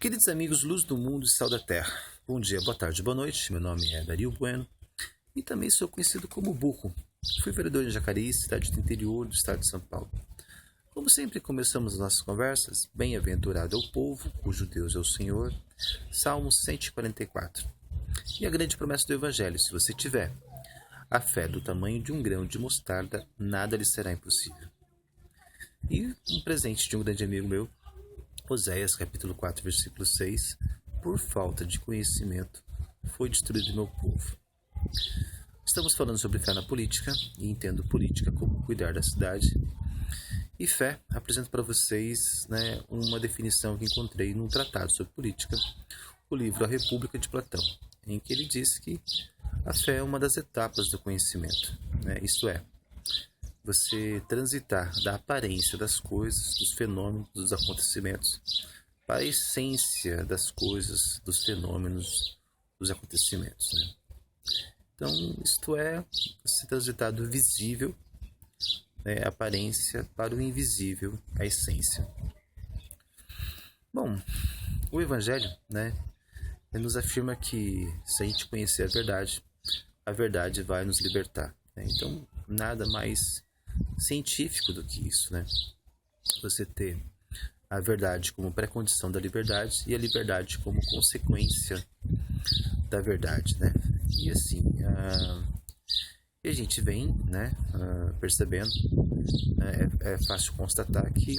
Queridos amigos, luz do mundo e sal da terra, bom dia, boa tarde, boa noite. Meu nome é Dario Bueno e também sou conhecido como Burro. Fui vereador em Jacareí, cidade do interior do estado de São Paulo. Como sempre, começamos as nossas conversas, bem-aventurado é o povo, cujo Deus é o Senhor, Salmo 144. E a grande promessa do Evangelho, se você tiver a fé do tamanho de um grão de mostarda, nada lhe será impossível. E um presente de um grande amigo meu, Oséias, capítulo 4, versículo 6, por falta de conhecimento, foi destruído meu povo. Estamos falando sobre fé na política, e entendo política como cuidar da cidade. E fé, apresento para vocês uma definição que encontrei num tratado sobre política, o livro A República de Platão, em que ele diz que a fé é uma das etapas do conhecimento, isto é, você transitar da aparência das coisas, dos fenômenos, dos acontecimentos, para a essência das coisas, dos fenômenos, dos acontecimentos. Então, isto é, se transitar do visível, a aparência, para o invisível, a essência. Bom, o Evangelho nos afirma que se a gente conhecer a verdade vai nos libertar. Então, nada mais científico do que isso, Você ter a verdade como pré-condição da liberdade e a liberdade como consequência da verdade, E assim, a gente vem, percebendo, é fácil constatar que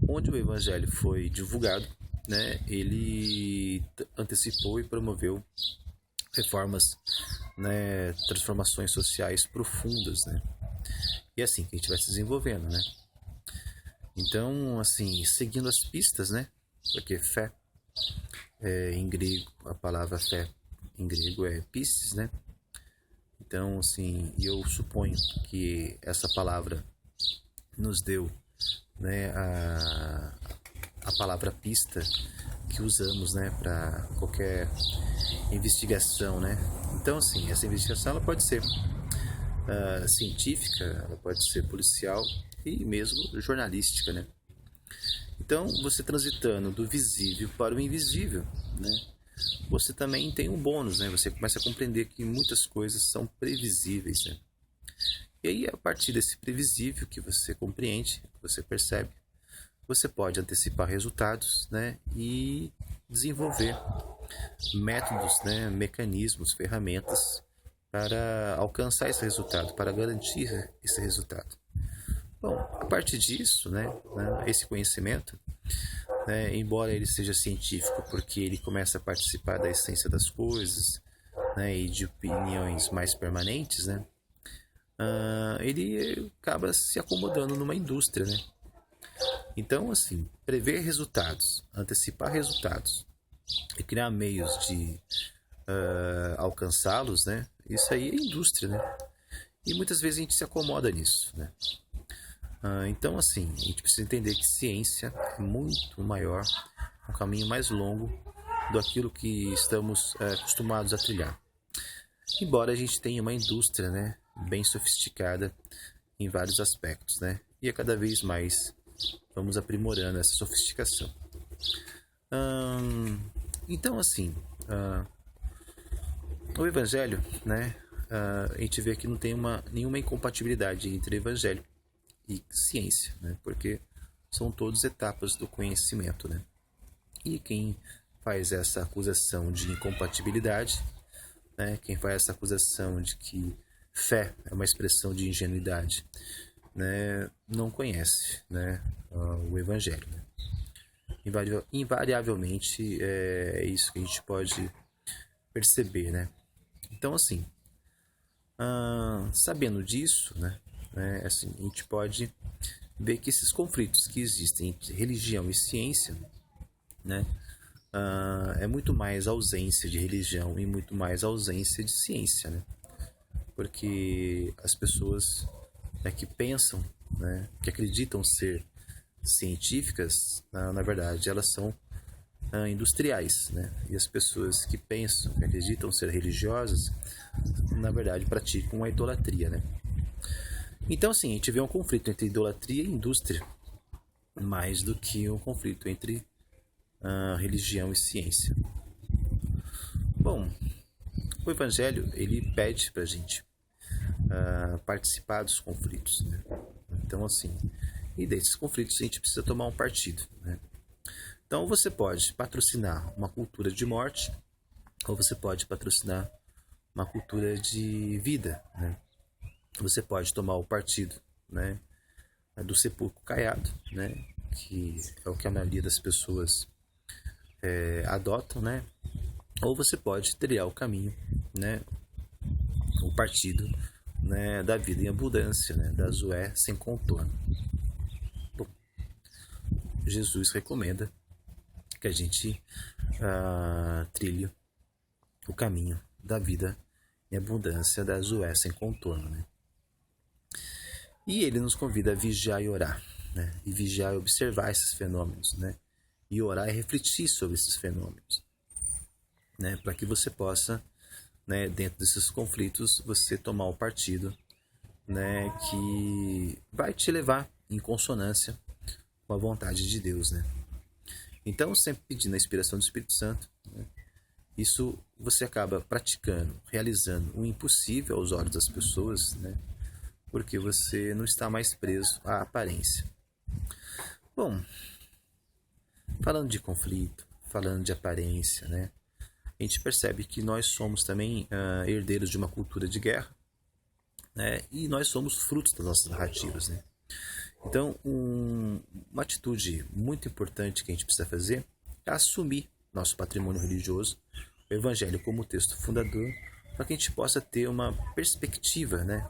onde o Evangelho foi divulgado, ele antecipou e promoveu reformas, transformações sociais profundas, E é assim que a gente vai se desenvolvendo, Então, assim, seguindo as pistas, Porque fé, em grego, a palavra fé em grego é pistes, Então, assim, eu suponho que essa palavra nos deu, a palavra pista que usamos, para qualquer investigação, Então, assim, essa investigação ela pode ser científica, ela pode ser policial e mesmo jornalística, Então, você transitando do visível para o invisível, você também tem um bônus, Você começa a compreender que muitas coisas são previsíveis, E aí, a partir desse previsível que você compreende, que você percebe, você pode antecipar resultados, e desenvolver métodos, mecanismos, ferramentas para alcançar esse resultado, para garantir esse resultado. Bom, a partir disso, esse conhecimento, embora ele seja científico, porque ele começa a participar da essência das coisas, e de opiniões mais permanentes, ele acaba se acomodando numa indústria, Então, assim, prever resultados, antecipar resultados e criar meios de alcançá-los, isso aí é indústria, E muitas vezes a gente se acomoda nisso, Então, assim, a gente precisa entender que ciência é muito maior, um caminho mais longo do aquilo que estamos acostumados a trilhar. Embora a gente tenha uma indústria, bem sofisticada em vários aspectos, E a cada vez mais vamos aprimorando essa sofisticação. Então, assim, o Evangelho, a gente vê que não tem nenhuma incompatibilidade entre Evangelho e ciência, porque são todas etapas do conhecimento, E quem faz essa acusação de incompatibilidade, quem faz essa acusação de que fé é uma expressão de ingenuidade, não conhece, o Evangelho. Invariavelmente é isso que a gente pode perceber, Então, assim, sabendo disso, assim, a gente pode ver que esses conflitos que existem entre religião e ciência, é muito mais ausência de religião e muito mais ausência de ciência, Porque as pessoas que pensam, que acreditam ser científicas, na verdade elas são industriais, E as pessoas que pensam, que acreditam ser religiosas, na verdade praticam a idolatria, Então, assim, a gente vê um conflito entre idolatria e indústria, mais do que um conflito entre religião e ciência. Bom, o Evangelho ele pede para a gente participar dos conflitos, né? Então, assim, e desses conflitos a gente precisa tomar um partido, né? Então, você pode patrocinar uma cultura de morte ou você pode patrocinar uma cultura de vida, né? Você pode tomar o partido, né, do sepulcro caiado, né, que é o que a maioria das pessoas adotam, né? Ou você pode trilhar o caminho, né, o partido, né, da vida em abundância, né, da Zoé sem contorno. Bom, Jesus recomenda que a gente trilhe o caminho da vida em abundância, da Zoé sem contorno, né? E ele nos convida a vigiar e orar, né? E vigiar e observar esses fenômenos, né? E orar e refletir sobre esses fenômenos, né? Para que você possa, né, dentro desses conflitos, você tomar o partido, né, que vai te levar em consonância com a vontade de Deus, né? Então, sempre pedindo a inspiração do Espírito Santo, né? Isso você acaba praticando, realizando o impossível aos olhos das pessoas, né? Porque você não está mais preso à aparência. Bom, falando de conflito, falando de aparência, né? A gente percebe que nós somos também herdeiros de uma cultura de guerra, né? E nós somos frutos das nossas narrativas, né? Então, uma atitude muito importante que a gente precisa fazer é assumir nosso patrimônio religioso, o Evangelho como texto fundador, para que a gente possa ter uma perspectiva, né,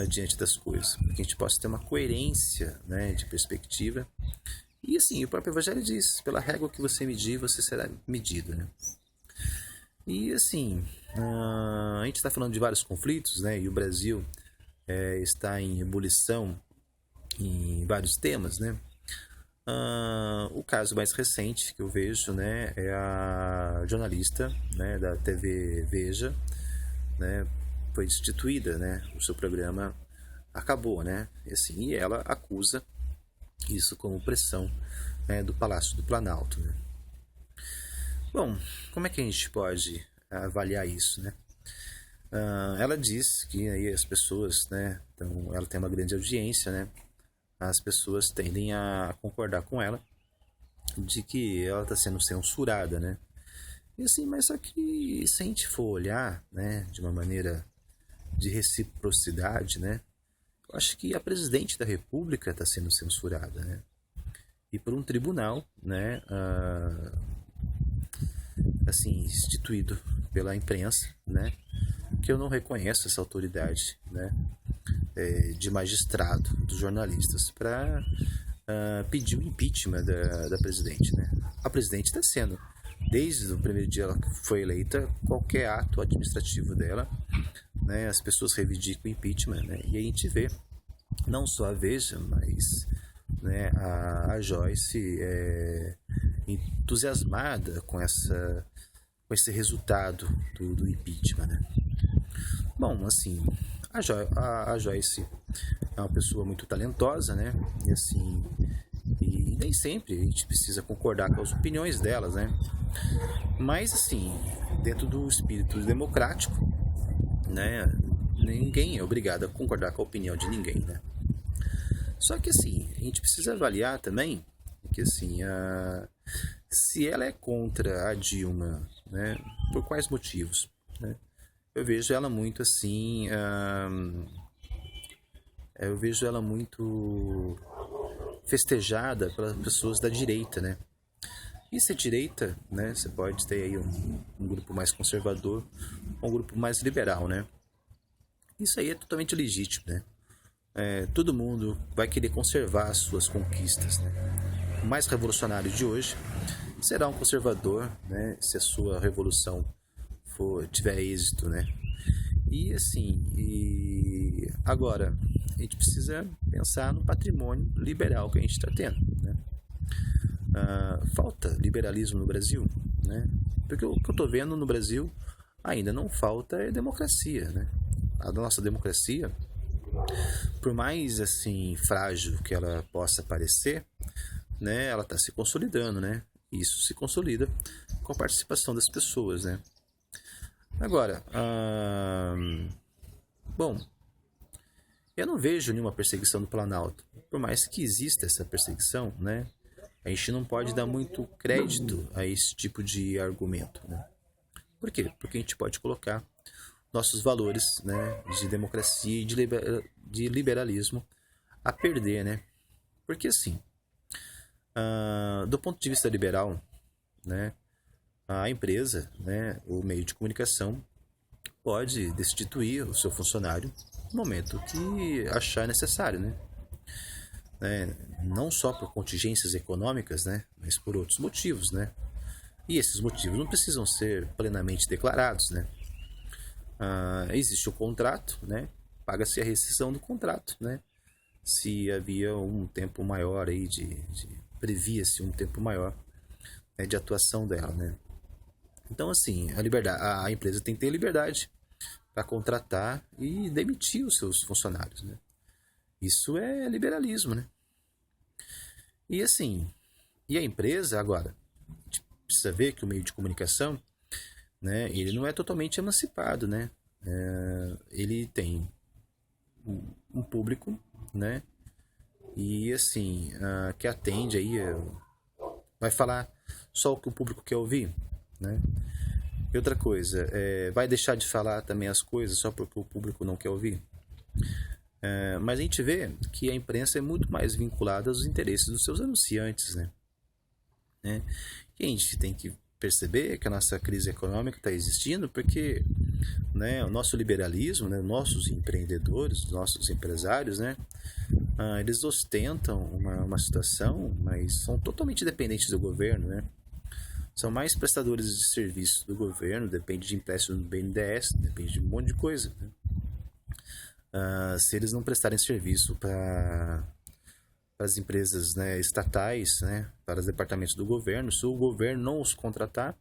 diante das coisas, para que a gente possa ter uma coerência, né, de perspectiva. E assim, o próprio Evangelho diz, pela régua que você medir, você será medido, né? E assim, a gente está falando de vários conflitos, né, e o Brasil está em ebulição em vários temas, né? O caso mais recente que eu vejo, né, é a jornalista, né, da TV Veja, né, foi destituída, né, o seu programa acabou, né, e assim, e ela acusa isso como pressão, né, do Palácio do Planalto, né? Bom, como é que a gente pode avaliar isso, né? Ela diz que aí as pessoas, né, então ela tem uma grande audiência, né? As pessoas tendem a concordar com ela de que ela está sendo censurada, né? E assim, mas só que se a gente for olhar, né, de uma maneira de reciprocidade, né, eu acho que a presidente da República está sendo censurada, né? E por um tribunal, né, assim, instituído pela imprensa, né, que eu não reconheço essa autoridade, né, de magistrado dos jornalistas para pedir o impeachment da presidente, né? A presidente está sendo, desde o primeiro dia que foi eleita, qualquer ato administrativo dela, né, as pessoas reivindicam o impeachment, né? E a gente vê não só a Veja, mas, né, a Joyce entusiasmada com esse resultado do impeachment, né? Bom, assim, a Joyce é uma pessoa muito talentosa, né? E assim, e nem sempre a gente precisa concordar com as opiniões delas, né? Mas assim, dentro do espírito democrático, né, ninguém é obrigado a concordar com a opinião de ninguém, né? Só que assim, a gente precisa avaliar também que assim, se ela é contra a Dilma, né, por quais motivos, né? Eu vejo ela muito assim, eu vejo ela muito festejada pelas pessoas da direita, né? E se é direita, né, você pode ter aí um grupo mais conservador, um grupo mais liberal, né? Isso aí é totalmente legítimo, né? Todo mundo vai querer conservar as suas conquistas, né? O mais revolucionário de hoje será um conservador, né, se a sua revolução tiver êxito, né? E assim, agora a gente precisa pensar no patrimônio liberal que a gente está tendo, né? Falta liberalismo no Brasil, né? Porque o que eu estou vendo no Brasil ainda não falta é democracia, né? A nossa democracia, por mais assim frágil que ela possa parecer, né, ela está se consolidando, né? E isso se consolida com a participação das pessoas, né? Agora, bom, eu não vejo nenhuma perseguição do Planalto. Por mais que exista essa perseguição, né? A gente não pode dar muito crédito a esse tipo de argumento, né? Por quê? Porque a gente pode colocar nossos valores, né, de democracia e de liberalismo a perder, né? Porque assim, do ponto de vista liberal, né, a empresa, né, o meio de comunicação pode destituir o seu funcionário no momento que achar necessário, né? Não só por contingências econômicas, né, mas por outros motivos, né? E esses motivos não precisam ser plenamente declarados, né? Existe o contrato, né? Paga-se a rescisão do contrato, né? Se havia um tempo maior aí previa-se um tempo maior, né, de atuação dela, né? Então assim, a empresa tem que ter liberdade para contratar e demitir os seus funcionários, né? Isso é liberalismo, né? E assim, e a empresa agora, a gente precisa ver que o meio de comunicação, né, ele não é totalmente emancipado, né? Ele tem um público, né? E assim, que atende aí, vai falar só o que o público quer ouvir, né? E outra coisa, vai deixar de falar também as coisas só porque o público não quer ouvir? Mas a gente vê que a imprensa é muito mais vinculada aos interesses dos seus anunciantes, né? E a gente tem que perceber que a nossa crise econômica está existindo porque, né, o nosso liberalismo, né, nossos empreendedores, nossos empresários, né, eles ostentam uma situação, mas são totalmente dependentes do governo, né? São mais prestadores de serviço do governo, depende de empréstimo do BNDES, depende de um monte de coisa, né? Se eles não prestarem serviço para as empresas, né, estatais, né, para os departamentos do governo, se o governo não os contratar,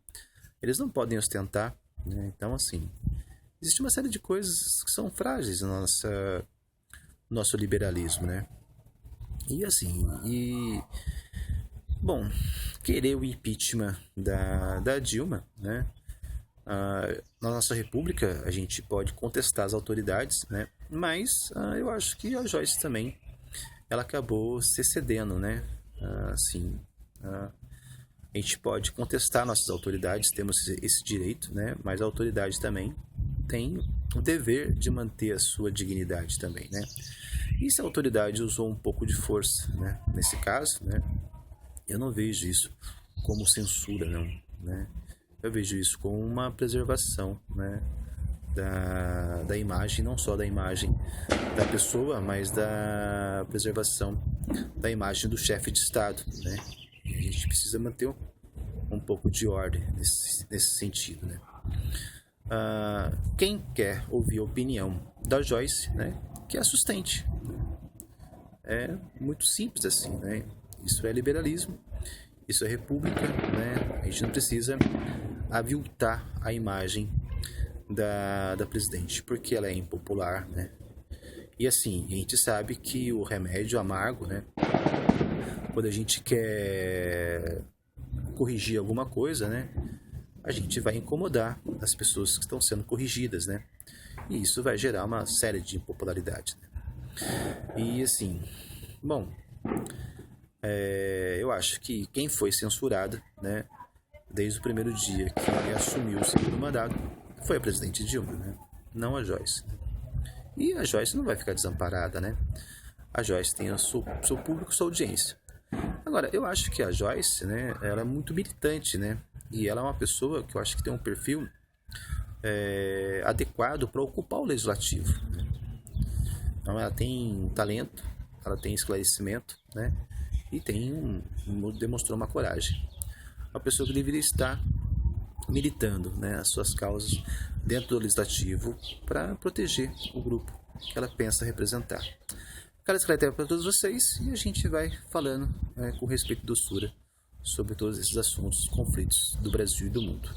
eles não podem ostentar, né? Então, assim, existe uma série de coisas que são frágeis no nosso liberalismo, né? E assim, bom, querer o impeachment da Dilma, né? Na nossa república a gente pode contestar as autoridades, né? Mas eu acho que a Joyce também, ela acabou se excedendo, né? Assim, a gente pode contestar nossas autoridades, temos esse direito, né? Mas a autoridade também tem o dever de manter a sua dignidade também, né? E se a autoridade usou um pouco de força, né? Nesse caso, né? Eu não vejo isso como censura, não, né? Eu vejo isso como uma preservação, né, da imagem, não só da imagem da pessoa, mas da preservação da imagem do chefe de Estado, né? E a gente precisa manter um pouco de ordem nesse sentido, né? Quem quer ouvir a opinião da Joyce, né, que a sustente. É muito simples assim, né? Isso é liberalismo, isso é república, né? A gente não precisa aviltar a imagem da presidente, porque ela é impopular, né? E assim, a gente sabe que o remédio amargo, né, quando a gente quer corrigir alguma coisa, né, a gente vai incomodar as pessoas que estão sendo corrigidas, né? E isso vai gerar uma série de impopularidade, né? E assim, bom, eu acho que quem foi censurado, né, desde o primeiro dia que ele assumiu o segundo mandato, foi a presidente Dilma, né? Não a Joyce, né? E a Joyce não vai ficar desamparada, né? A Joyce tem o seu público, sua audiência. Agora, eu acho que a Joyce, né, ela é muito militante, né? E ela é uma pessoa que eu acho que tem um perfil adequado para ocupar o legislativo, né? Então, ela tem talento, ela tem esclarecimento, né? E demonstrou uma coragem. Uma pessoa que deveria estar militando, né, as suas causas dentro do legislativo para proteger o grupo que ela pensa representar. Quero esclarecer para todos vocês e a gente vai falando com respeito e doçura sobre todos esses assuntos, conflitos do Brasil e do mundo.